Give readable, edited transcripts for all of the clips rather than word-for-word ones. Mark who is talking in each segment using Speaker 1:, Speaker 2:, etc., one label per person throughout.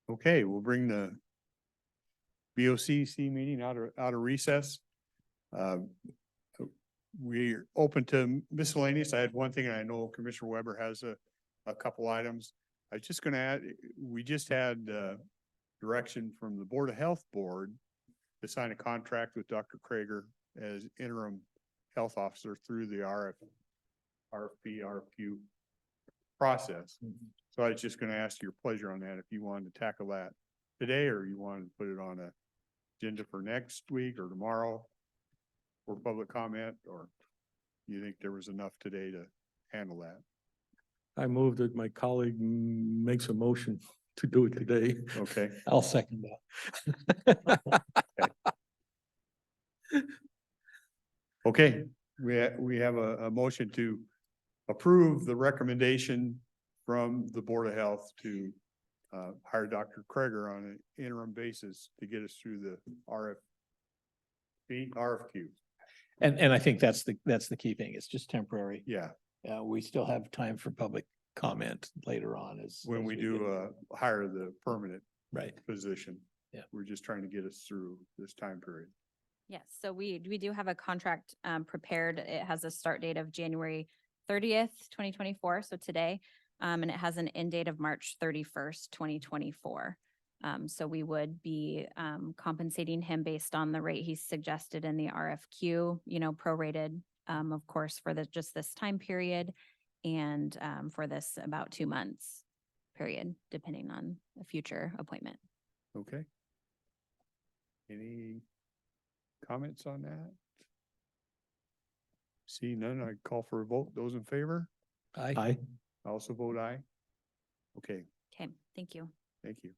Speaker 1: Okay, we'll bring the BOCC meeting out of recess. We're open to miscellaneous. I had one thing, and I know Commissioner Weber has a couple items. I was just gonna add, we just had direction from the Board of Health Board to sign a contract with Dr. Krager as interim health officer through the RFP, RFQ process. So I was just gonna ask your pleasure on that, if you wanted to tackle that today, or you wanted to put it on a agenda for next week or tomorrow for public comment, or you think there was enough today to handle that?
Speaker 2: I move that my colleague makes a motion to do it today.
Speaker 1: Okay,
Speaker 3: I'll second that.
Speaker 1: okay, we have a motion to approve the recommendation from the Board of Health to hire Dr. Krager on an interim basis to get us through the RFQ.
Speaker 3: And I think that's the key thing. It's just temporary.
Speaker 1: Yeah,
Speaker 3: We still have time for public comment later on
Speaker 1: when we do hire the permanent
Speaker 3: Right.
Speaker 1: position.
Speaker 3: Yeah.
Speaker 1: We're just trying to get us through this time period.
Speaker 4: Yes, so we do have a contract prepared. It has a start date of January 30th, 2024, so today. And it has an end date of March 31st, 2024. So we would be compensating him based on the rate he's suggested in the RFQ, prorated, of course, for just this time period. And for this about 2 months period, depending on a future appointment.
Speaker 1: Okay. Any comments on that? See none, I call for a vote. Those in favor?
Speaker 3: Aye.
Speaker 1: I also vote aye. Okay,
Speaker 4: Okay, thank you.
Speaker 1: thank you.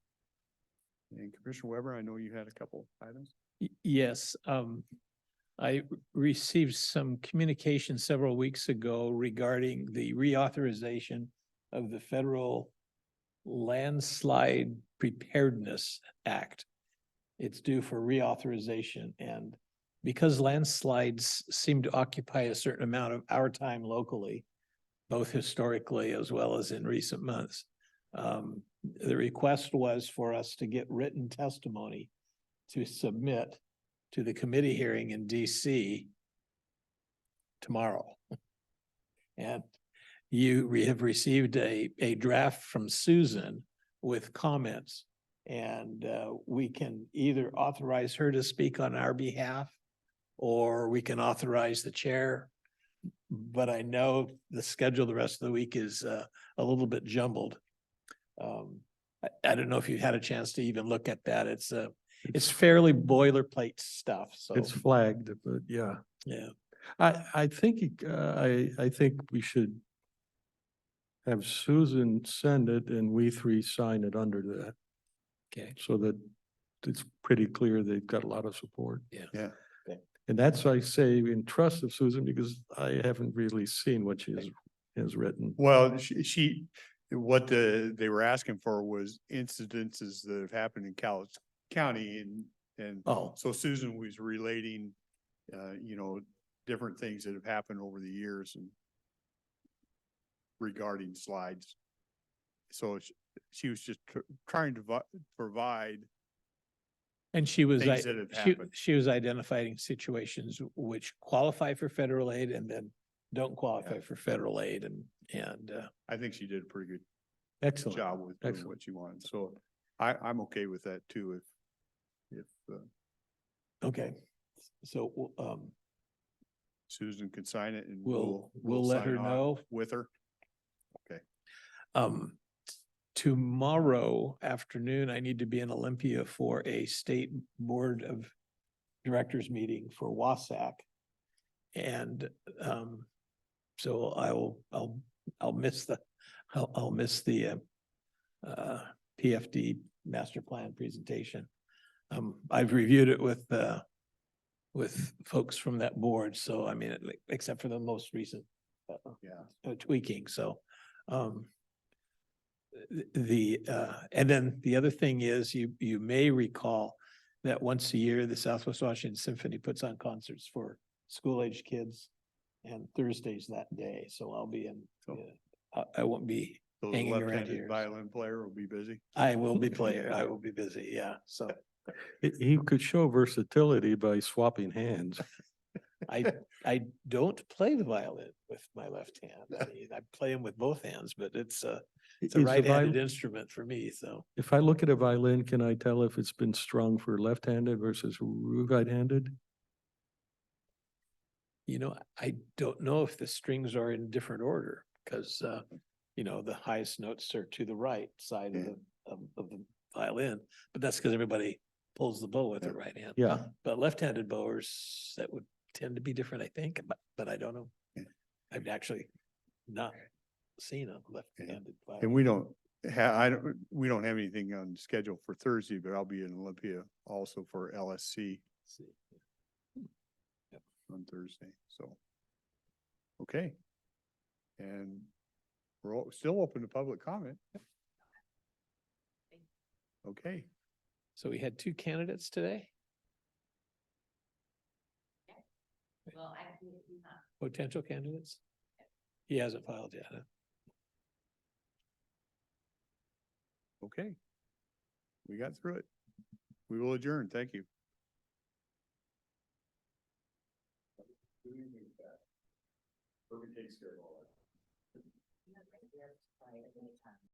Speaker 1: And Commissioner Weber, I know you had a couple items.
Speaker 3: Yes, I received some communication several weeks ago regarding the reauthorization of the Federal Landslide Preparedness Act. It's due for reauthorization, and because landslides seem to occupy a certain amount of our time locally, both historically as well as in recent months, the request was for us to get written testimony to submit to the committee hearing in DC tomorrow. And you have received a draft from Susan with comments. And we can either authorize her to speak on our behalf, or we can authorize the chair. But I know the schedule the rest of the week is a little bit jumbled. I don't know if you had a chance to even look at that. It's fairly boilerplate stuff, so.
Speaker 2: It's flagged, but yeah,
Speaker 3: Yeah,
Speaker 2: I think, I think we should have Susan send it and we three sign it under that,
Speaker 3: okay.
Speaker 2: so that it's pretty clear they've got a lot of support.
Speaker 1: Yeah,
Speaker 2: And that's, I say, in trust of Susan, because I haven't really seen what she has written.
Speaker 1: well, what they were asking for was incidences that have happened in Cowles County and
Speaker 3: Oh,
Speaker 1: so Susan was relating, different things that have happened over the years and regarding slides. So she was just trying to provide,
Speaker 3: and she was,
Speaker 1: things that have happened.
Speaker 3: she was identifying situations which qualify for federal aid and then don't qualify
Speaker 1: Yeah.
Speaker 3: for federal aid and
Speaker 1: I think she did a pretty good
Speaker 3: excellent.
Speaker 1: job with doing
Speaker 2: Excellent.
Speaker 1: what she wanted. So I'm okay with that too, if
Speaker 3: Okay, so,
Speaker 1: Susan can sign it and
Speaker 3: We'll
Speaker 1: we'll
Speaker 3: let
Speaker 1: sign
Speaker 3: her
Speaker 1: on
Speaker 3: know.
Speaker 1: with her.
Speaker 3: Tomorrow afternoon, I need to be in Olympia for a state board of directors meeting for Wasac. And, so I'll miss the PFD master plan presentation. I've reviewed it with folks from that board, so I mean, except for the most recent
Speaker 1: Yeah.
Speaker 3: tweaking, so. And then the other thing is, you may recall that once a year, the Southwest Washington Symphony puts on concerts for school-aged kids. And Thursday's that day, so I'll be in,
Speaker 1: So-
Speaker 3: I won't be
Speaker 1: So the
Speaker 3: hanging around
Speaker 1: left-handed
Speaker 3: here.
Speaker 1: violin player will be busy.
Speaker 3: I will be busy, yeah, so
Speaker 2: He could show versatility by swapping hands.
Speaker 3: I don't play the violin with my left hand. I mean, I play them with both hands, but it's a
Speaker 2: Is
Speaker 3: a
Speaker 2: the
Speaker 3: right-handed
Speaker 2: viol-
Speaker 3: instrument for me, so.
Speaker 2: If I look at a violin, can I tell if it's been strung for left-handed versus right-handed?
Speaker 3: You know, I don't know if the strings are in different order, because the highest notes are to the right side of
Speaker 1: Yeah.
Speaker 3: of the violin, but that's because everybody pulls the bow with their right hand.
Speaker 2: Yeah,
Speaker 3: But left-handed bowers, that would tend to be different, I think, but I don't know.
Speaker 1: Yeah.
Speaker 3: I've actually not seen a left-handed
Speaker 1: And
Speaker 3: violin.
Speaker 1: we we don't have anything on schedule for Thursday, but I'll be in Olympia also for LSC on Thursday, so. Okay. And we're still open to public comment. Okay,
Speaker 3: So we had two candidates today? Potential candidates? He hasn't filed yet, huh?
Speaker 1: okay. We got through it. We will adjourn. Thank you. Takes care of all that.